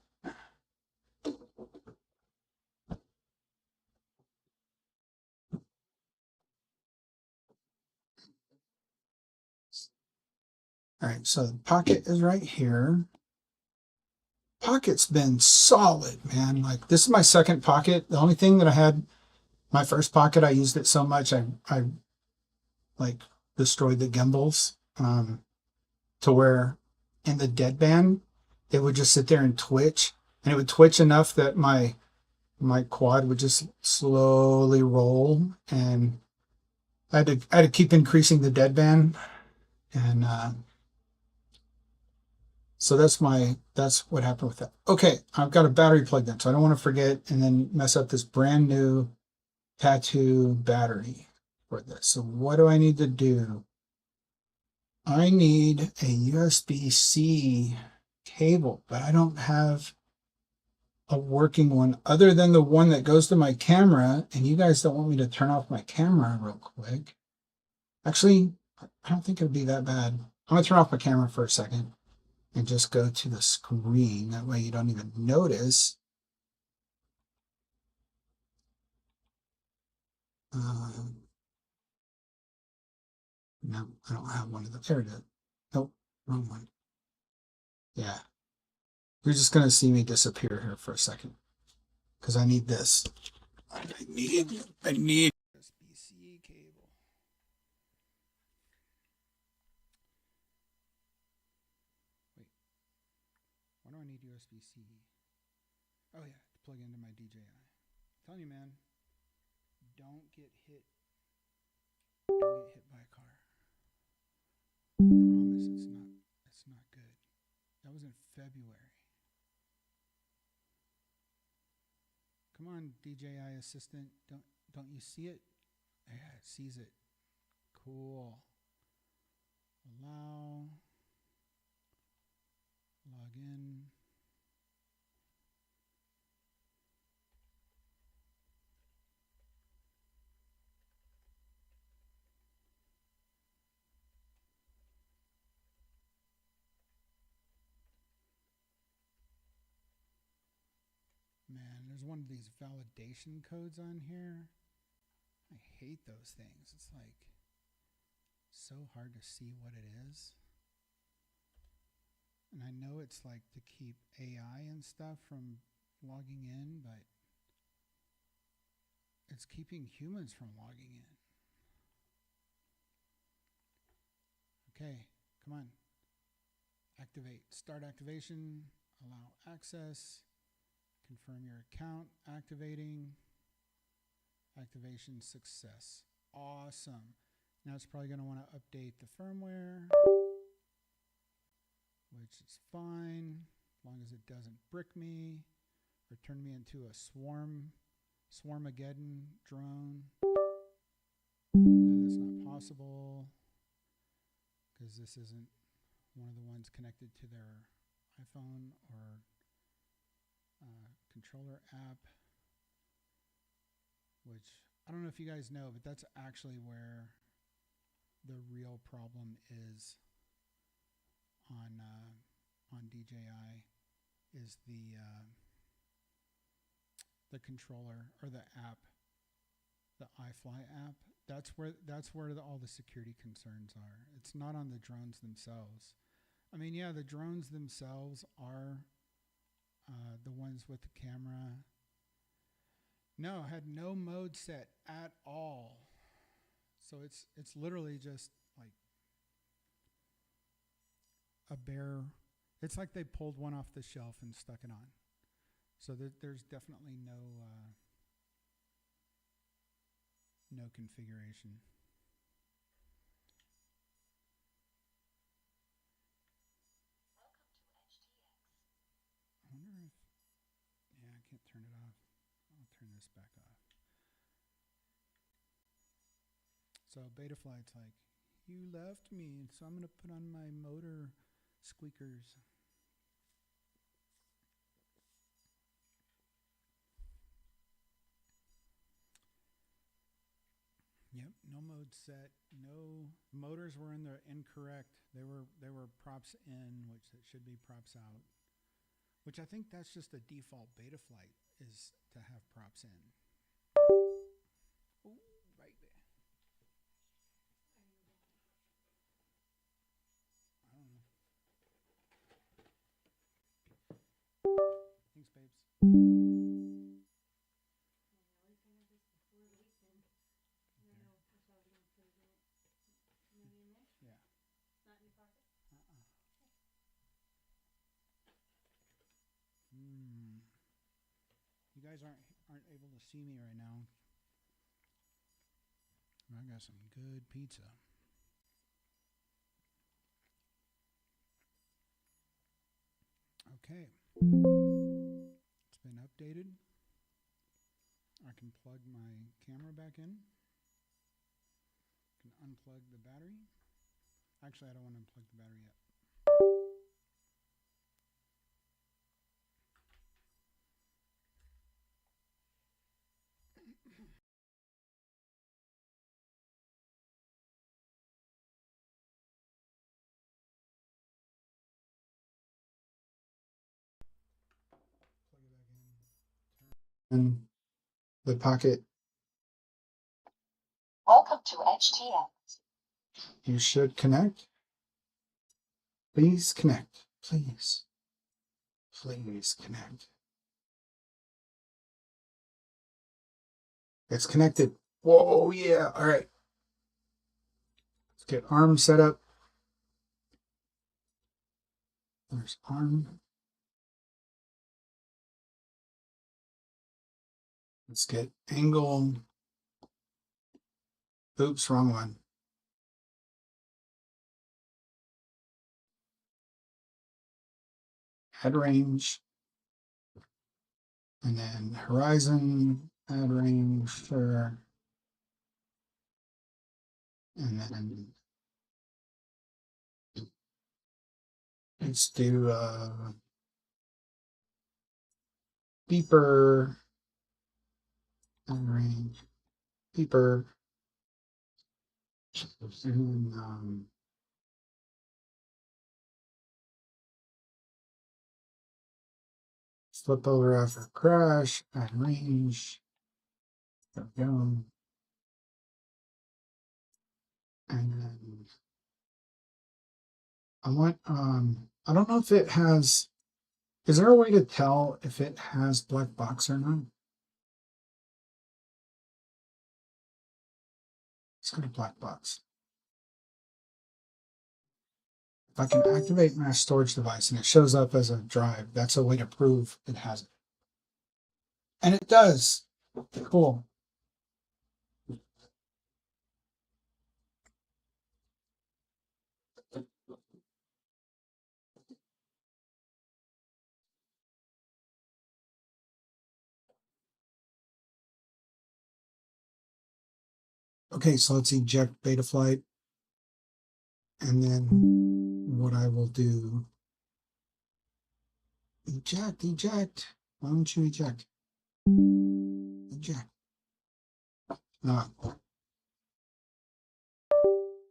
[SPEAKER 1] All right, so the pocket is right here. Pocket's been solid, man. Like this is my second pocket. The only thing that I had, my first pocket, I used it so much I like destroyed the gimbals, to where in the deadband it would just sit there and twitch, and it would twitch enough that my quad would just slowly roll, and I had to keep increasing the deadband, and so that's what happened with that. Okay, I've got a battery plugged in, so I don't want to forget and then mess up this brand new tattoo battery for this. So what do I need to do? I need a USB-C cable, but I don't have a working one other than the one that goes to my camera, and you guys don't want me to turn off my camera real quick. Actually, I don't think it'd be that bad. I'm gonna turn off my camera for a second and just go to the screen. That way you don't even notice. No, I don't have one of them. There it is. Nope, wrong one. Yeah, you're just gonna see me disappear here for a second because I need this. I need USB-C cable. Wait, why do I need USB-C? Oh yeah, to plug into my DJI. I'm telling you, man, don't get hit. Don't get hit by a car. I promise it's not good. That was in February. Come on, DJI assistant. Don't you see it? Yeah, it sees it. Cool. Allow. Log in. Man, there's one of these validation codes on here. I hate those things. It's like so hard to see what it is. And I know it's like to keep AI and stuff from logging in, but it's keeping humans from logging in. Okay, come on. Activate. Start activation. Allow access. Confirm your account. Activating. Activation success. Awesome. Now it's probably going to want to update the firmware, which is fine, as long as it doesn't brick me or turn me into a swarmageddon drone. That's not possible because this isn't one of the ones connected to their iPhone or controller app, which I don't know if you guys know, but that's actually where the real problem is on DJI, is the controller or the app, the iFly app. That's where all the security concerns are. It's not on the drones themselves. I mean, yeah, the drones themselves are the ones with the camera No, had no mode set at all. So it's literally just like a bare. It's like they pulled one off the shelf and stuck it on. So there's definitely no configuration. I wonder if, yeah, I can't turn it off. I'll turn this back off. So Betaflight's like, you left me, so I'm going to put on my motor squeakers. Yep, no mode set. No motors were in the incorrect. They were props in, which it should be props out. Which I think that's just the default Betaflight is to have props in. Ooh, right there. I don't know. Thanks, babes. Yeah. You guys aren't able to see me right now. I got some good pizza. Okay. It's been updated. I can plug my camera back in. I can unplug the battery. Actually, I don't want to unplug the battery yet. Plug it back in. And the pocket.
[SPEAKER 3] Welcome to HTX.
[SPEAKER 1] You should connect. Please connect. Please. Please connect. It's connected. Whoa, yeah. All right. Let's get arm set up. There's arm. Let's get angle. Oops, wrong one. Head range. And then horizon, head range, sure. And then let's do beeper, head range, beeper. And flip over after crash, add range. There we go. And then I want, I don't know if it has, is there a way to tell if it has black box or not? It's got a black box. If I can activate my storage device and it shows up as a drive, that's a way to prove it has it. And it does. Cool. Okay, so let's eject Betaflight. And then what I will do, eject. Why don't you eject? Eject. And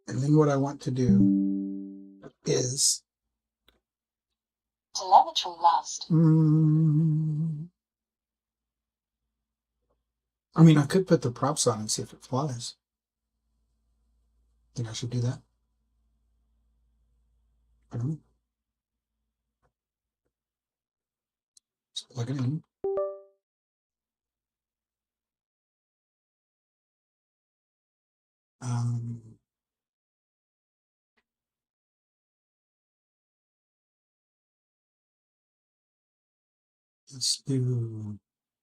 [SPEAKER 1] then what I want to do is
[SPEAKER 3] Telemetry lost.
[SPEAKER 1] I mean, I could put the props on and see if it flies. Think I should do that? I don't know. Just plug it in. Let's do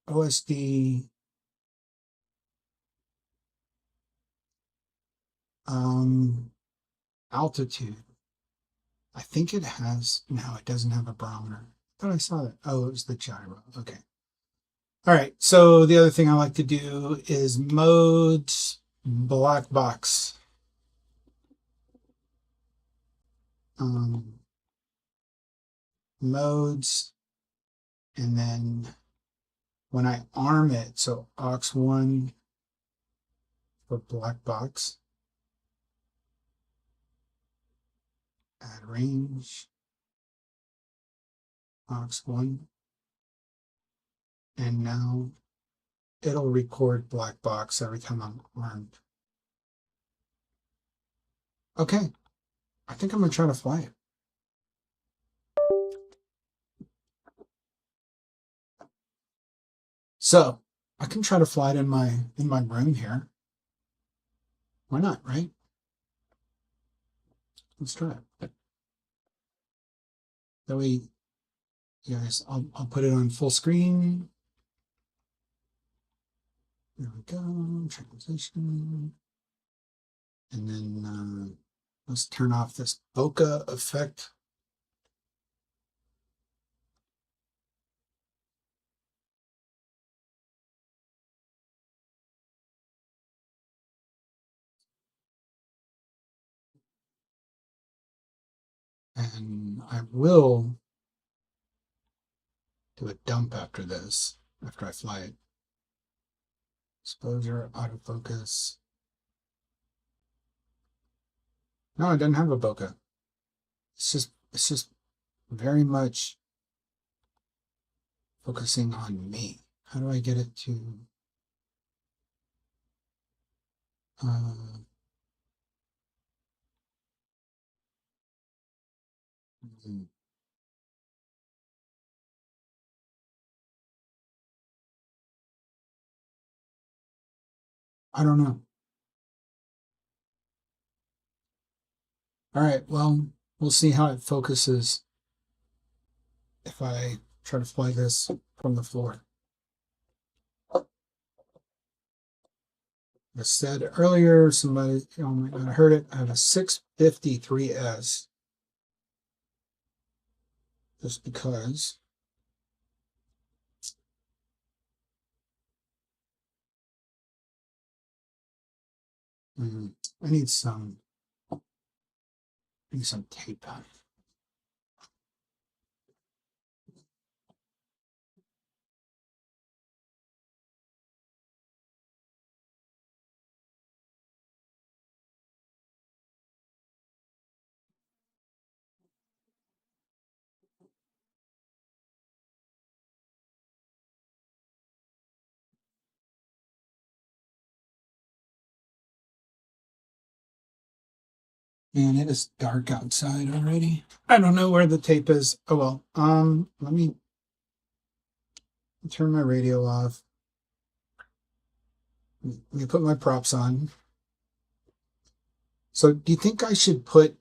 [SPEAKER 1] OSD. Altitude. I think it has, no, it doesn't have a barometer. I thought I saw that. Oh, it was the gyro. Okay. All right. So the other thing I like to do is modes, black box. Modes, and then when I arm it, so aux1 for black box, add range, aux1, and now it'll record black box every time I'm armed. Okay, I think I'm gonna try to fly it. So I can try to fly it in my room here. Why not, right? Let's try it. That way, you guys, I'll put it on full screen. There we go, transition. And then let's turn off this bokeh effect. And I will do a dump after this, after I fly it. Exposure, autofocus. No, it doesn't have a bokeh. It's just very much focusing on me. How do I get it to I don't know. All right, well, we'll see how it focuses if I try to fly this from the floor. I said earlier, somebody might not have heard it, I have a 653S. Just because I need some tape. Man, it is dark outside already. I don't know where the tape is. Oh well. Let me turn my radio off. Let me put my props on. So do you think I should put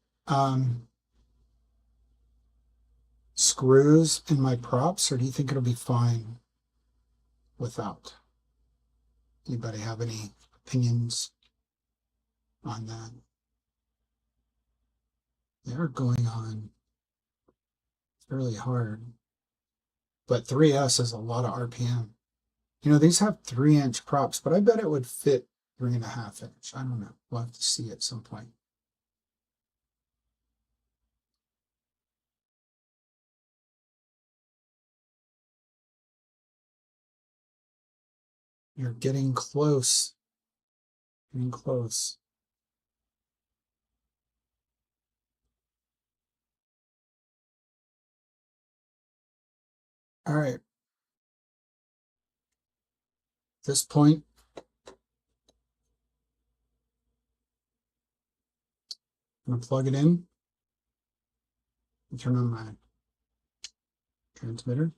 [SPEAKER 1] screws in my props, or do you think it'll be fine without? Anybody have any opinions on that? They're going on fairly hard, but 3S is a lot of RPM. You know, these have 3-inch props, but I bet it would fit 3.5-inch. I don't know. We'll have to see at some point. You're getting close. Getting close. All right. At this point, I'm going to plug it in and turn on my transmitter.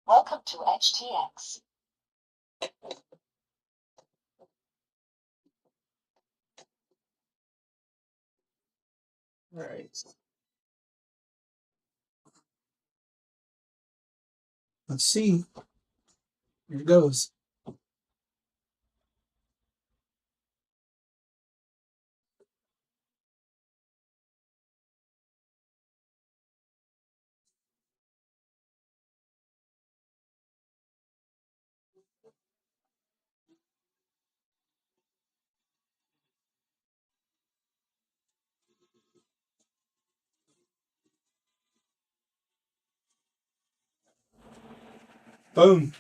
[SPEAKER 3] Welcome to HTX.
[SPEAKER 1] All right. Let's see. Here it goes. Boom.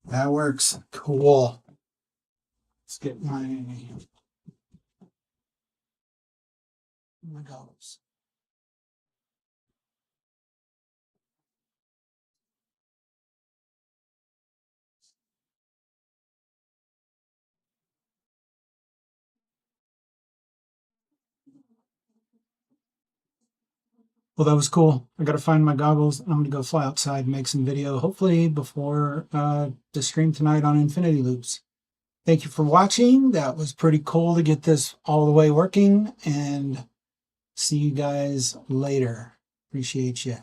[SPEAKER 1] That works. Cool. Let's get my goggles. Well, that was cool. I got to find my goggles. I'm going to go fly outside and make some video, hopefully before the stream tonight on Infinity Loops. Thank you for watching. That was pretty cool to get this all the way working, and see you guys later. Appreciate you.